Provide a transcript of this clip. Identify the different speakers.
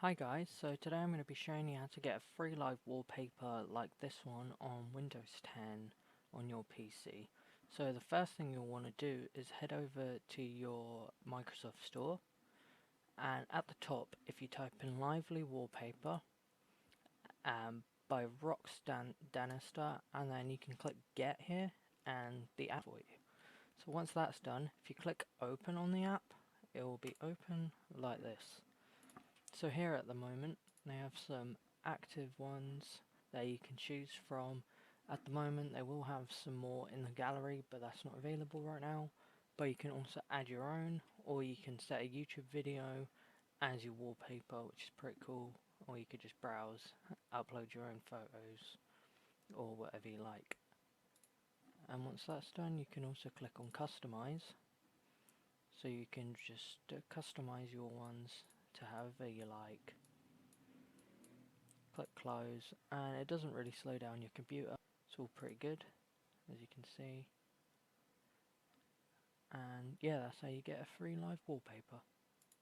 Speaker 1: Hi guys, so today I'm going to be showing you how to get a free live wallpaper like this one on Windows 10 on your PC. So the first thing you'll want to do is head over to your Microsoft Store, and at the top if you type in Lively Wallpaper by Danister, and then you can click Get here and the app for you. So once that's done, if you click Open on the app, it will be open like this. So here at the moment they have some active ones that you can choose from. At the moment they will have some more in the gallery, but that's not available right now. But you can also add your own, or you can set a YouTube video as your wallpaper, which is pretty cool. Or you could just browse, upload your own photos or whatever you like. And once that's done, you can also click on customize, so you can just customize your ones to however you like. Click close, and it doesn't really slow down your computer. It's all pretty good, as you can see. And yeah, that's how you get a free live wallpaper.